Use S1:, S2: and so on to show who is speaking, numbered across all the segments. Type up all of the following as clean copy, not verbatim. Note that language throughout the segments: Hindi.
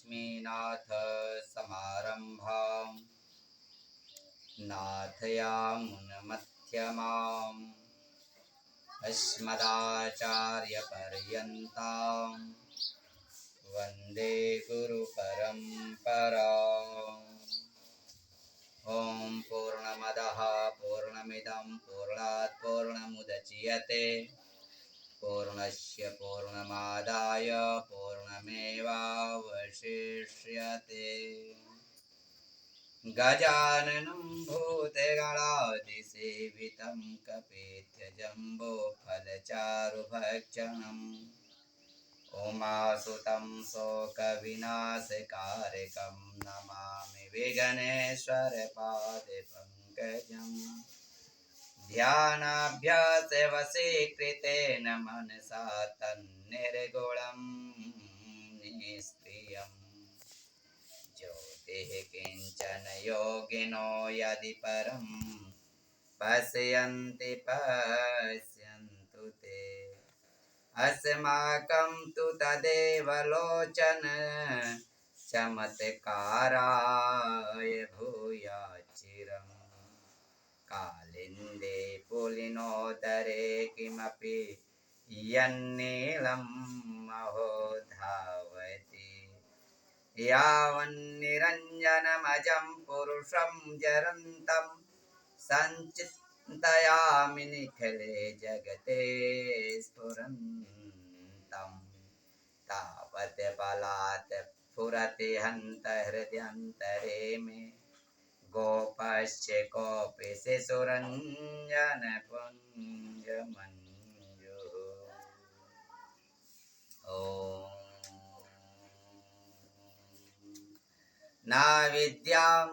S1: लक्ष्मीनाथ समारंभां नाथयामुनमध्यमाम् अस्मदाचार्यपर्यन्तां वन्दे गुरुपरम्पराम्। ॐ पूर्णमदः पूर्णमिदं पूर्णात् पूर्णमुदच्यते पूर्णस्य पूर्णमादाय पूर्णमेवावशिष्यते। गजाननं भूतगणाधिसेवितं कपित्थजम्बोफलचारुभक्षणम् उमासुतं शोकविनाशकारकं नमामि विघ्नेश्वरपादपङ्कजम्। ध्यानाभ्यासवशीकृतेन मनसा तन्निर्गुणं निष्क्रियम् ज्योतिः किञ्चन योगिनो यदि परं पश्यन्ति पश्यन्तु ते। अस्माकं तु तदेव लोचन चमत्काराय भूयाच्चिरम्। कालिन्दे पुलिनोदरे किमपि यन्नीलं महो धावति। यावन्निरञ्जनमजं पुरुषं जरन्तं संचिन्तयामि निखिले जगते स्फुरन्तं। तावत् बलात् स्फुरति हृदयन्तरे मे गोपश्च कोऽपि शिशुरञ्जनपुञ्जमञ्जुः। ॐ न विद्यां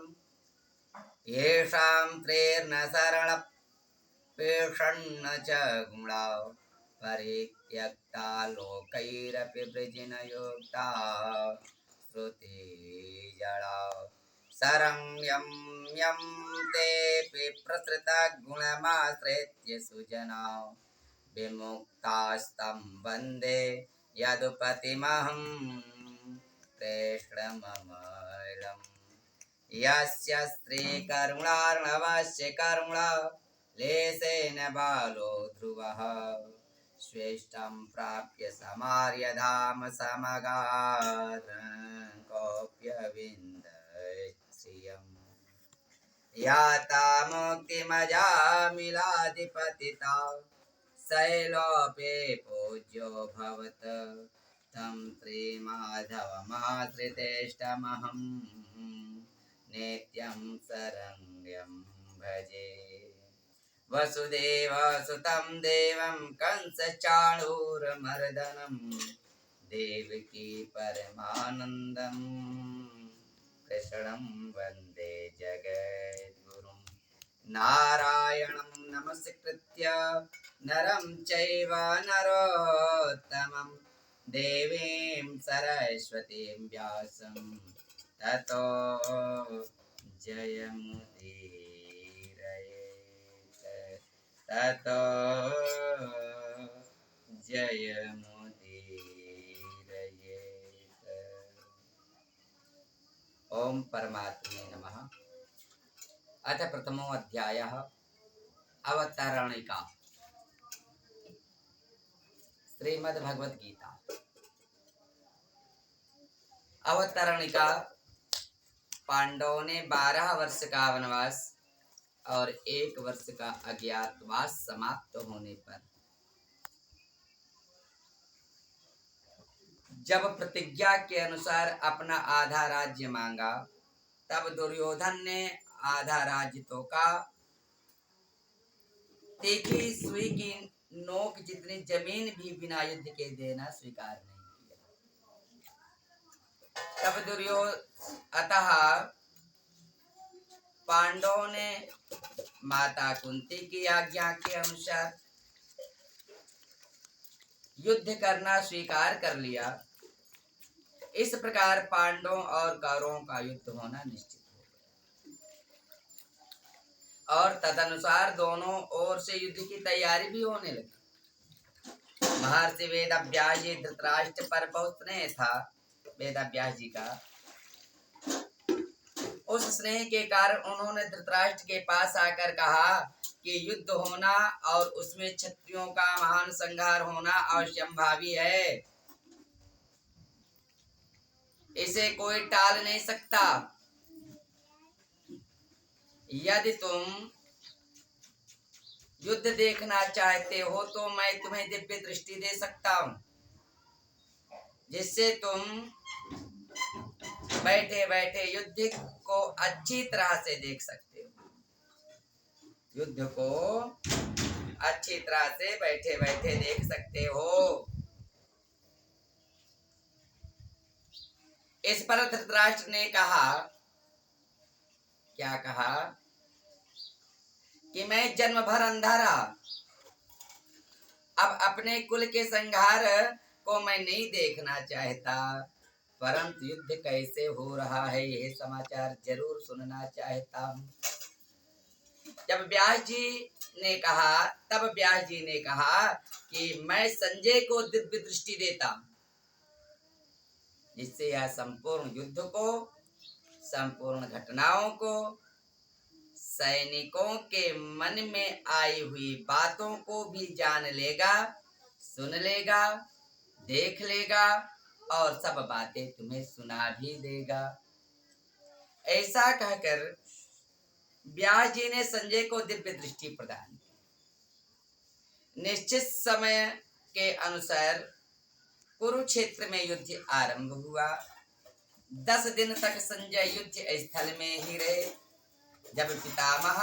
S1: येषां प्रेर्न शरणपेषन्न च गुणा परित्यक्ता लोकैरपि वृजिनयुक्ता श्रुतिजडा। शरण्यं यं तेऽपि प्रसृतगुणमाश्रित्य सुजना विमुक्तास्तं वन्दे यदुपतिमहं कृष्णममलम्। यस्य स्त्रीकरुणार्णवस्य करुणा लेशेन बालो ध्रुवः श्रेष्ठं प्राप्य समार्यधाम समगात् कोऽप्यविन्दश्रियम्। याता मुक्तिमजामिलाधिपतिता शैलोपे पूज्यो भवत तं श्रीमाधवमाश्रितेष्टमहं नित्यं शरण्यं भजे। वसुदेवसुतं देवं कंसचाणूरमर्दनं देवकी परमानन्दं कृष्णं वन्दे जगद्गुरुं। नारायणं नमस्कृत्य नरं चैव नरोत्तमं देवीं सरस्वतीं व्यासं ततो जयमुदीरयेत् ततो जयमुदीरयेत्। ओम परमात्मने नमः। अथ प्रथमो अध्यायः अवतरणिका। श्रीमद् भगवद गीता अवतरणिका। पांडवों ने 12 वर्ष का वनवास और 1 वर्ष का अज्ञातवास समाप्त होने पर जब प्रतिज्ञा के अनुसार अपना आधा राज्य मांगा, तब दुर्योधन ने आधा राज्य तोका। तीखी सुई की नोक जितनी जमीन भी बिना युद्ध के देना स्वीकार नहीं किया। तब अतः पांडवों ने माता कुंती की आज्ञा के अनुसार युद्ध करना स्वीकार कर लिया। इस प्रकार पांडवों और कौरवों का युद्ध होना निश्चित हो गया और तदनुसार दोनों ओर से युद्ध की तैयारी भी होने लगी। महर्षि वेदव्यास जी धृतराष्ट्र पर बहुत स्नेह था, वेदव्यास जी का। उस स्नेह के कारण उन्होंने धृतराष्ट्र के पास आकर कहा कि युद्ध होना और उसमें क्षत्रियों का महान संहार होना अवश्यंभावी है, इसे कोई टाल नहीं सकता। यदि तुम युद्ध देखना चाहते हो तो मैं तुम्हें दिव्य दृष्टि दे सकता हूं, जिससे तुम बैठे बैठे युद्ध को अच्छी तरह से देख सकते हो। युद्ध को अच्छी तरह से बैठे बैठे देख सकते हो। इस पर धृतराष्ट्र ने कहा, क्या कहा कि मैं जन्म भर अंधा रहा, अब अपने कुल के संहार को मैं नहीं देखना चाहता, परंतु युद्ध कैसे हो रहा है यह समाचार जरूर सुनना चाहता हूँ। जब व्यास जी ने कहा, तब व्यास जी ने कहा कि मैं संजय को दिव्य दृष्टि देता, जिससे यह संपूर्ण युद्ध को, संपूर्ण घटनाओं को, सैनिकों के मन में आई हुई बातों को भी जान लेगा, सुन लेगा, देख लेगा और सब बातें तुम्हें सुना भी देगा। ऐसा कहकर व्यास जी ने संजय को दिव्य दृष्टि प्रदान की। निश्चित समय के अनुसार कुरुक्षेत्र में युद्ध आरंभ हुआ। 10 दिन तक संजय युद्ध स्थल में ही रहे। जब पितामह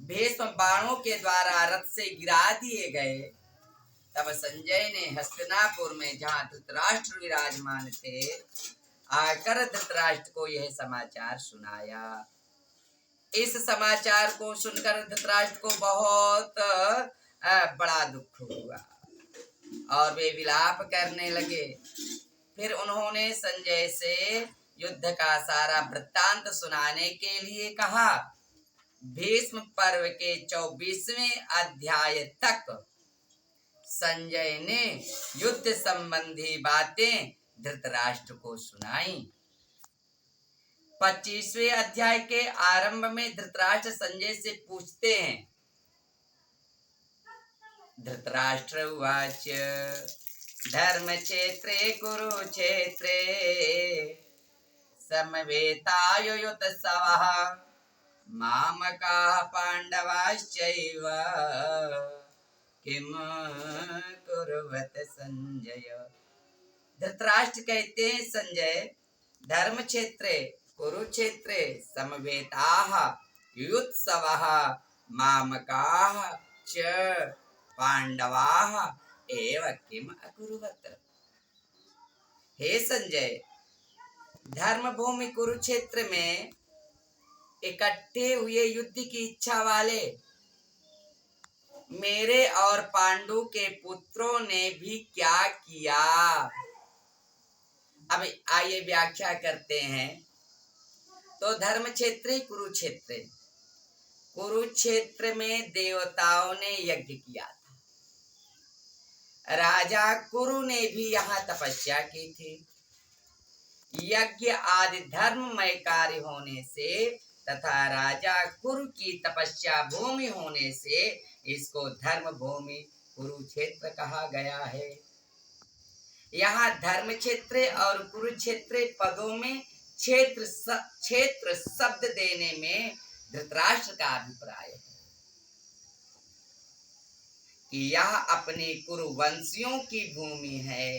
S1: भीष्म बाणों के द्वारा रथ से गिरा दिए गए, तब संजय ने हस्तिनापुर में जहां धृतराष्ट्र विराजमान थे आकर धृतराष्ट्र को यह समाचार सुनाया। इस समाचार को सुनकर धृतराष्ट्र को बहुत बड़ा दुख हुआ और वे विलाप करने लगे। फिर उन्होंने संजय से युद्ध का सारा वृत्तांत सुनाने के लिए कहा। भीष्म पर्व के 24वें अध्याय तक संजय ने युद्ध संबंधी बातें धृतराष्ट्र को सुनाई। 25वें अध्याय के आरंभ में धृतराष्ट्र संजय से पूछते हैं, धृतराष्ट्र उवाच धर्म क्षेत्रे कुरुक्षेत्रे समवेतायुयुत्सवः मामकाः पांडवाश्चैव किम कुर्वत संजय। धृतराष्ट्र कहते हैं, संजय, धर्म क्षेत्रे कुरुक्षेत्रे समवेताः युयुत्सवः मामकाः च पांडवाः एव किम अकुर्वत। हे संजय, धर्म भूमि कुरुक्षेत्र में इकट्ठे हुए युद्ध की इच्छा वाले मेरे और पांडु के पुत्रों ने भी क्या किया। अब आइए व्याख्या करते हैं। तो धर्म क्षेत्र कुरुक्षेत्र, कुरुक्षेत्र में देवताओं ने यज्ञ किया था। राजा कुरु ने भी यहाँ तपस्या की थी। यज्ञ आदि धर्ममय कार्य होने से तथा राजा कुरु की तपस्या भूमि होने से इसको धर्म भूमि कुरुक्षेत्र कहा गया है। यहाँ धर्म क्षेत्र और कुरुक्षेत्र पदों में क्षेत्र शब्द देने में धृतराष्ट्र का अभिप्राय है कि यह अपने कुरुवंशियों की भूमि है।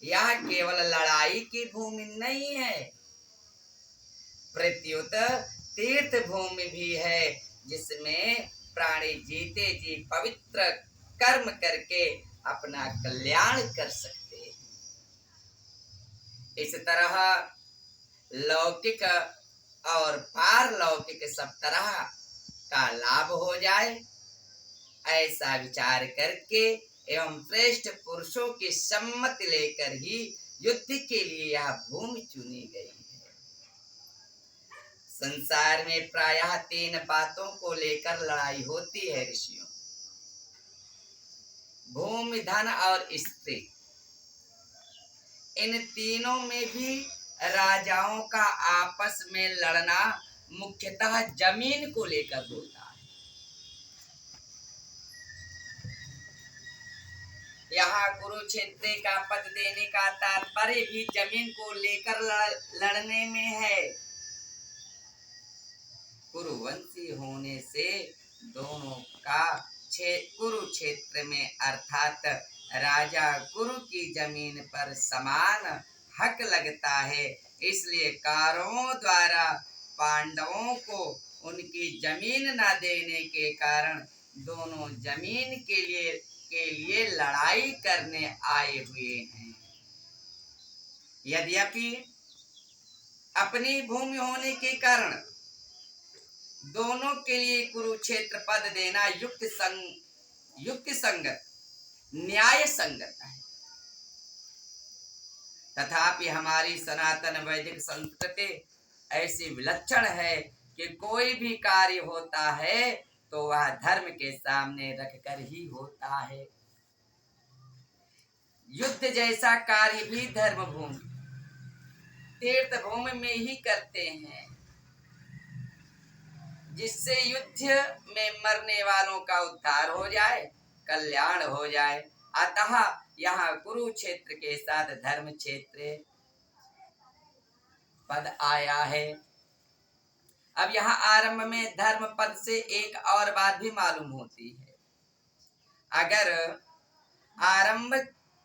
S1: यह केवल लड़ाई की भूमि नहीं है, प्रत्युत तीर्थ भूमि भी है, जिसमें प्राणी जीते जी पवित्र कर्म करके अपना कल्याण कर सकते हैं। इस तरह लौकिक और पारलौकिक सब तरह का लाभ हो जाए, ऐसा विचार करके एवं श्रेष्ठ पुरुषों की सम्मति लेकर ही युद्ध के लिए यह भूमि चुनी गई है। संसार में प्रायः 3 बातों को लेकर लड़ाई होती है ऋषियों, भूमि, धन और स्त्री। इन तीनों में भी राजाओं का आपस में लड़ना मुख्यतः जमीन को लेकर होता है। यहाँ कुरुक्षेत्र का पद देने का तात्पर्य भी जमीन को लेकर लड़ने में है। कुरुवंशी होने से दोनों का कुरुक्षेत्र में अर्थात राजा कुरु की जमीन पर समान हक लगता है। इसलिए कौरवों द्वारा पांडवों को उनकी जमीन न देने के कारण दोनों जमीन के लिए लड़ाई करने आए हुए हैं। यद्यपि अपनी भूमि होने के कारण दोनों के लिए कुरुक्षेत्र पद देना युक्त संगत न्याय संगत है, तथापि हमारी सनातन वैदिक संस्कृति ऐसी विलक्षण है कि कोई भी कार्य होता है तो वह धर्म के सामने रखकर ही होता है। युद्ध जैसा कार्य भी धर्म भूमि तीर्थ भूमि में ही करते हैं, जिससे युद्ध में मरने वालों का उद्धार हो जाए, कल्याण हो जाए। अतः यहाँ कुरुक्षेत्र के साथ धर्म क्षेत्र पद आया है। अब यहाँ आरंभ में धर्म पद से एक और बात भी मालूम होती है। अगर आरंभ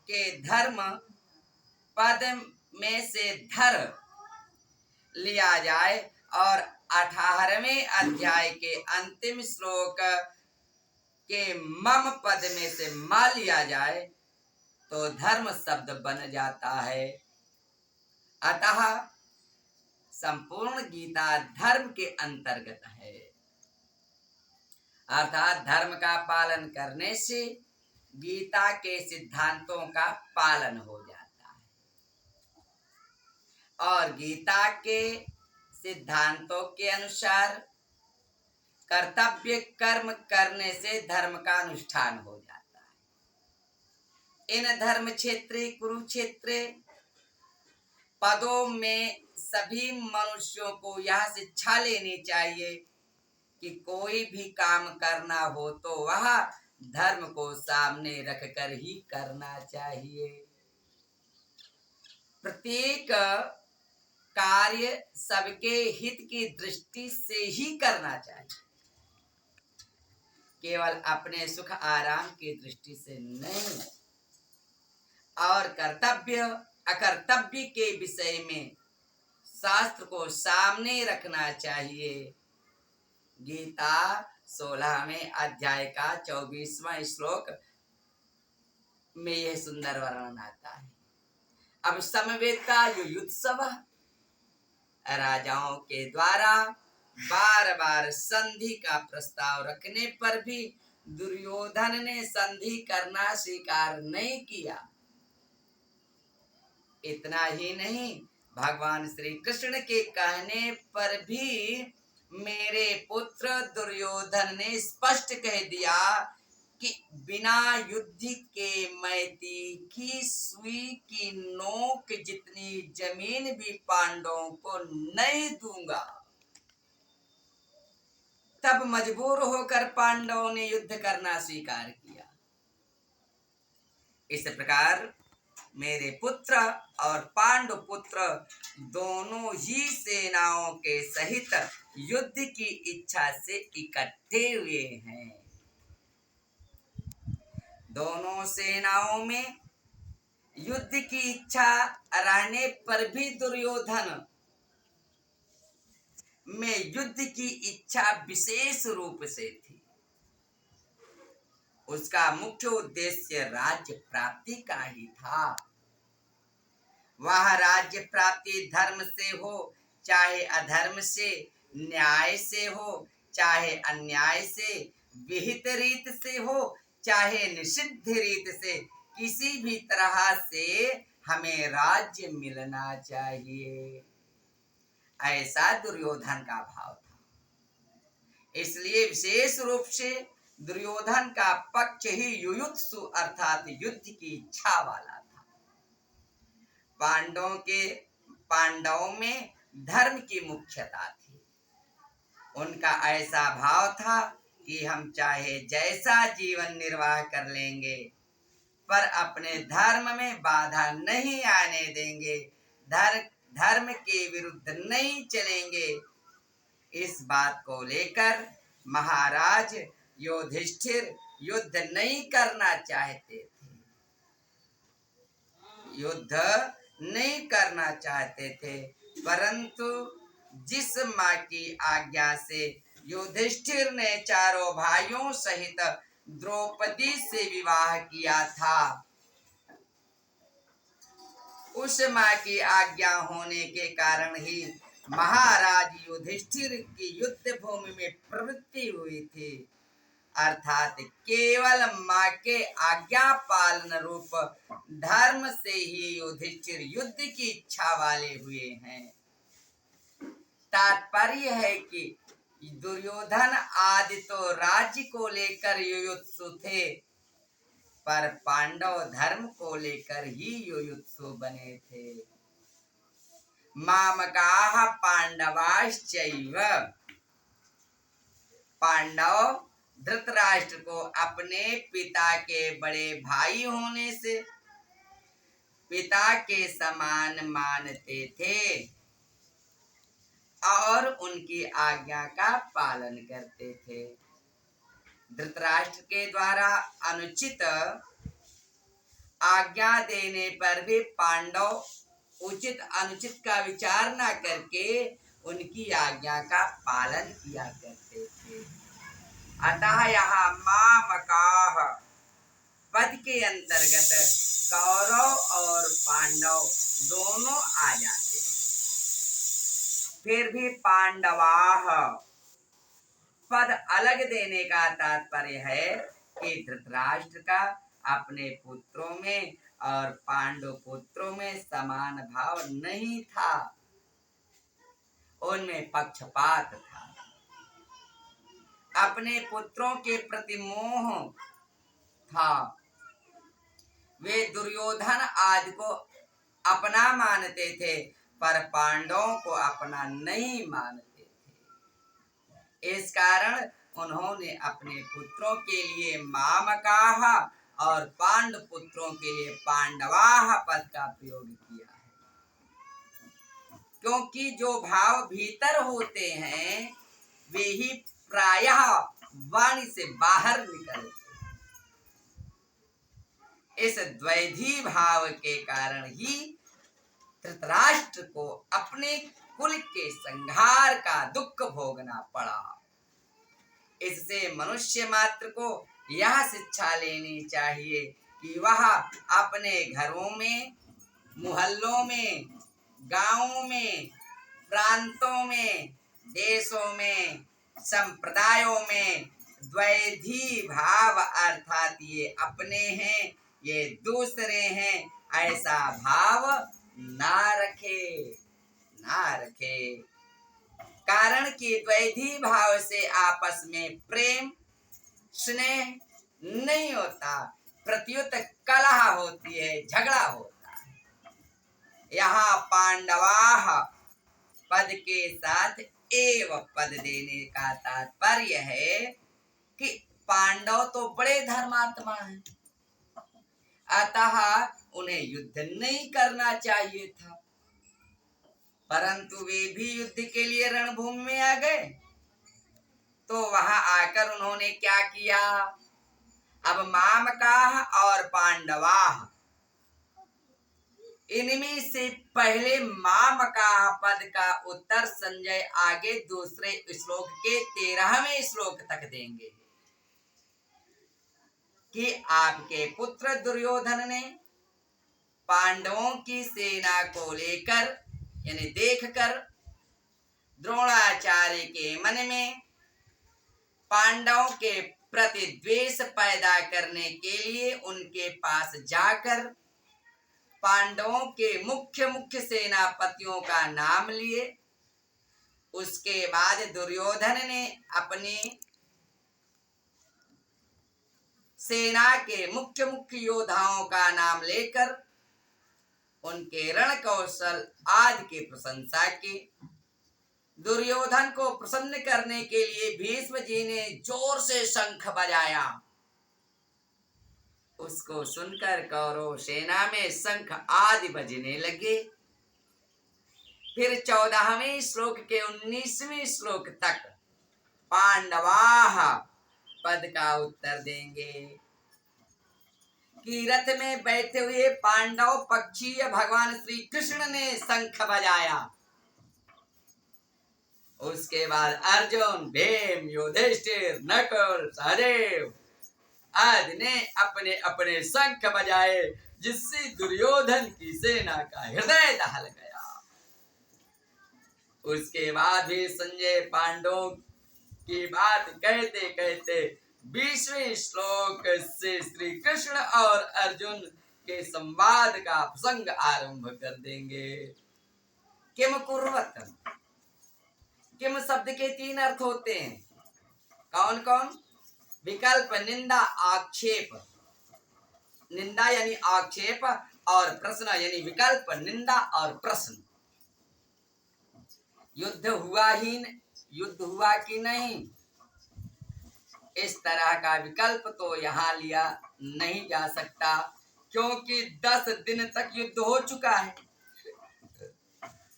S1: के धर्म पद में से धर लिया जाए और 18वें अध्याय के अंतिम श्लोक के मम पद में से मा लिया जाए तो धर्म शब्द बन जाता है। अतः संपूर्ण गीता धर्म के अंतर्गत है, अर्थात धर्म का पालन करने से गीता के सिद्धांतों का पालन हो जाता है और गीता के सिद्धांतों के अनुसार कर्तव्य कर्म करने से धर्म का अनुष्ठान हो जाता है। इन धर्म क्षेत्र कुरुक्षेत्र पदों में सभी मनुष्यों को यह शिक्षा लेनी चाहिए कि कोई भी काम करना हो तो वह धर्म को सामने रखकर ही करना चाहिए। प्रत्येक कार्य सबके हित की दृष्टि से ही करना चाहिए, केवल अपने सुख आराम की दृष्टि से नहीं। और कर्तव्य अकर्तव्य के विषय में शास्त्र को सामने रखना चाहिए। गीता 16वें अध्याय का 24वां श्लोक में यह सुंदर वर्णन आता है। अब समवेता युयुत्सव, राजाओं के द्वारा बार बार संधि का प्रस्ताव रखने पर भी दुर्योधन ने संधि करना स्वीकार नहीं किया। इतना ही नहीं, भगवान श्री कृष्ण के कहने पर भी मेरे पुत्र दुर्योधन ने स्पष्ट कह दिया कि बिना युद्ध के मैं तीखी सुई की नोक जितनी जमीन भी पांडवों को नहीं दूंगा। तब मजबूर होकर पांडवों ने युद्ध करना स्वीकार किया। इस प्रकार मेरे पुत्र और पांडु पुत्र दोनों ही सेनाओं के सहित युद्ध की इच्छा से इकट्ठे हुए हैं। दोनों सेनाओं में युद्ध की इच्छा रहने पर भी दुर्योधन में युद्ध की इच्छा विशेष रूप से थी। उसका मुख्य उद्देश्य राज्य प्राप्ति का ही था। वह राज्य प्राप्ति धर्म से हो चाहे अधर्म से, न्याय से हो चाहे अन्याय से, विहित रीत से हो चाहे निषिद्ध रीत से, किसी भी तरह से हमें राज्य मिलना चाहिए, ऐसा दुर्योधन का भाव था। इसलिए विशेष रूप से दुर्योधन का पक्ष ही युयुत्सु अर्थात युद्ध की इच्छा वाला था। पांडवों में धर्म की मुख्यता थी। उनका ऐसा भाव था कि हम चाहे जैसा जीवन निर्वाह कर लेंगे पर अपने धर्म में बाधा नहीं आने देंगे, धर्म के विरुद्ध नहीं चलेंगे। इस बात को लेकर महाराज युधिष्ठिर युद्ध नहीं करना चाहते थे, युद्ध नहीं करना चाहते थे, परंतु जिस माँ की आज्ञा से युधिष्ठिर ने चारों भाइयों सहित द्रौपदी से विवाह किया था, उस माँ की आज्ञा होने के कारण ही महाराज युधिष्ठिर की युद्ध भूमि में प्रवृत्ति हुई थी। अर्थात केवल माँ के आज्ञा पालन रूप धर्म से ही युधिष्ठिर युद्ध की इच्छा वाले हुए हैं। तात्पर्य है कि दुर्योधन आदि तो राज्य को लेकर युयुत्सु थे, पर पांडव धर्म को लेकर ही युयुत्सु बने थे। मामकाः पांडवाश्चैव, पांडव धृतराष्ट्र को अपने पिता के बड़े भाई होने से पिता के समान मानते थे और उनकी आज्ञा का पालन करते थे। धृतराष्ट्र के द्वारा अनुचित आज्ञा देने पर भी पांडव उचित अनुचित का विचार न करके उनकी आज्ञा का पालन किया करते थे। अतः यहाँ मामकाः पद के अंतर्गत कौरव और पांडव दोनों आ जाते हैं। फिर भी पांडवाः पद अलग देने का तात्पर्य है कि धृतराष्ट्र का अपने पुत्रों में और पांडव पुत्रों में समान भाव नहीं था, उनमें पक्षपात था। अपने पुत्रों के प्रति मोह था। वे दुर्योधन आदि को अपना मानते थे, पर पांडवों को अपना नहीं मानते थे। इस कारण उन्होंने अपने पुत्रों के लिए मामकाः और पांडव पुत्रों के लिए पांडवाः पद का प्रयोग किया है, क्योंकि जो भाव भीतर होते हैं वे ही प्रायः वाणी से बाहर निकलते। इस द्वैधी भाव के कारण ही धृतराष्ट्र को अपने कुल के संहार का दुख भोगना पड़ा। इससे मनुष्य मात्र को यह शिक्षा लेनी चाहिए कि वह अपने घरों में, मोहल्लों में, गांवों में, प्रांतों में, देशों में, संप्रदायों में द्वैधी भाव अर्थात ये अपने हैं ये दूसरे हैं ऐसा भाव ना रखे। कारण कि द्वैधी भाव से आपस में प्रेम स्नेह नहीं होता, प्रत्युत कलह होती है, झगड़ा होता है। यहाँ पांडवाः पद के साथ एव पद देने का तात्पर्य है कि पांडव तो बड़े धर्मात्मा हैं, अतः उन्हें युद्ध नहीं करना चाहिए था, परंतु वे भी युद्ध के लिए रणभूमि में आ गए। तो वहां आकर उन्होंने क्या किया? अब मामकाः और पांडवाः, इनमें से पहले मामकाः पद का उत्तर संजय आगे दूसरे श्लोक के 13वें श्लोक तक देंगे कि आपके पुत्र दुर्योधन ने पांडवों की सेना को लेकर यानी देखकर द्रोणाचार्य के मन में पांडवों के प्रति द्वेष पैदा करने के लिए उनके पास जाकर पांडवों के मुख्य सेनापतियों का नाम लिए। उसके बाद दुर्योधन ने अपनी सेना के मुख्य योद्धाओं का नाम लेकर उनके रण कौशल आदि की प्रशंसा की। दुर्योधन को प्रसन्न करने के लिए भीष्म जी ने जोर से शंख बजाया। उसको सुनकर कौरव सेना में शंख आदि बजने लगे। फिर 14वें श्लोक के 19वें श्लोक तक पांडवाः पद का उत्तर देंगे कि रथ में बैठे हुए पांडव पक्षीय भगवान श्री कृष्ण ने शंख बजाया। उसके बाद अर्जुन, भीम, युधिष्ठिर, नकुल, सहदेव आदि ने अपने अपने शंख बजाए, जिससे दुर्योधन की सेना का हृदय दहल गया। उसके बाद भी संजय पांडवों की बात कहते कहते 20वें श्लोक से श्री कृष्ण और अर्जुन के संवाद का प्रसंग आरंभ कर देंगे। किम कुर्वत, किम शब्द के 3 अर्थ होते हैं। कौन कौन? विकल्प, निंदा, आक्षेप। निंदा यानी आक्षेप और प्रश्न यानी विकल्प, निंदा और प्रश्न। युद्ध हुआ कि नहीं, इस तरह का विकल्प तो यहाँ लिया नहीं जा सकता, क्योंकि 10 दिन तक युद्ध हो चुका है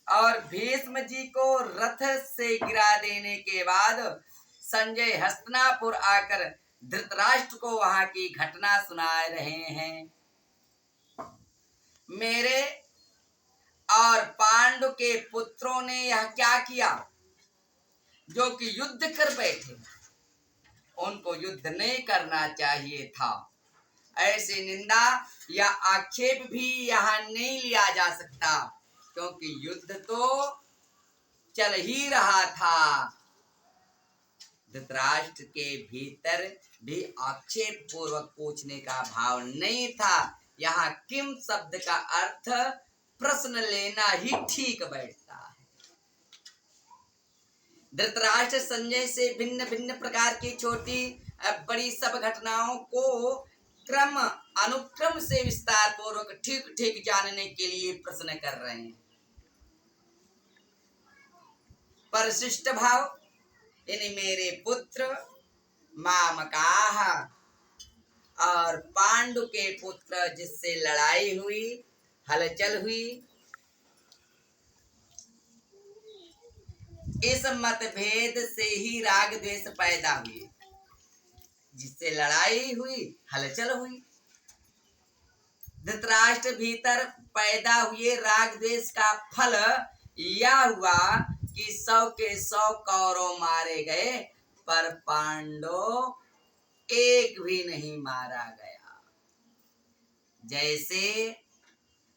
S1: और भीष्म जी को रथ से गिरा देने के बाद संजय हस्तिनापुर आकर धृतराष्ट्र को वहां की घटना सुना रहे हैं। मेरे और पांडु के पुत्रों ने यह क्या किया, जो कि युद्ध कर बैठे। उनको युद्ध नहीं करना चाहिए था। ऐसी निंदा या आक्षेप भी यहाँ नहीं लिया जा सकता, क्योंकि युद्ध तो चल ही रहा था। धृतराष्ट्र के भीतर भी आक्षेप पूर्वक पूछने का भाव नहीं था। यहाँ किम शब्द का अर्थ प्रश्न लेना ही ठीक बैठता है। धृतराष्ट्र संजय से भिन्न भिन्न प्रकार की छोटी बड़ी सब घटनाओं को क्रम अनुक्रम से विस्तार पूर्वक ठीक ठीक जानने के लिए प्रश्न कर रहे हैं। परिशिष्ट भाव यानी मेरे पुत्र, मामकाः और पांडु के पुत्र जिससे लड़ाई हुई, हलचल हुई। इस मतभेद से ही राग द्वेष पैदा हुए, जिससे लड़ाई हुई, हलचल हुई। धृतराष्ट्र भीतर पैदा हुए राग द्वेष का फल यह हुआ कि 100 के 100 कौरव मारे गए, पर पांडव एक भी नहीं मारा गया। जैसे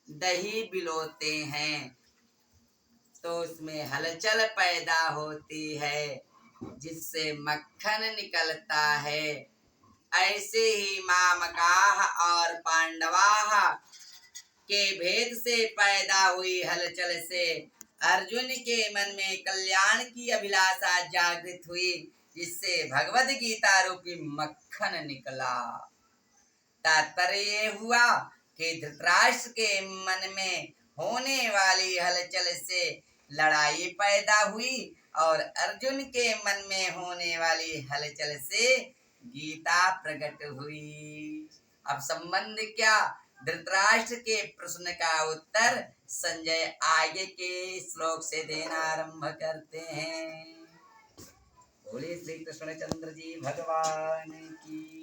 S1: दही बिलोते हैं तो उसमें हलचल पैदा होती है, जिससे मक्खन निकलता है। ऐसे ही मामकाः और पांडवाः के भेद से पैदा हुई हलचल से अर्जुन के मन में कल्याण की अभिलाषा जागृत हुई, जिससे भगवद गीता रूपी मक्खन निकला। तात्पर्य ये हुआ कि धृतराष्ट्र के मन में होने वाली हलचल से लड़ाई पैदा हुई और अर्जुन के मन में होने वाली हलचल से गीता प्रकट हुई। अब संबंध क्या? धृतराष्ट्र के प्रश्न का उत्तर संजय आगे के श्लोक से देना आरंभ करते हैं। बोले श्री कृष्ण चंद्र जी भगवान की।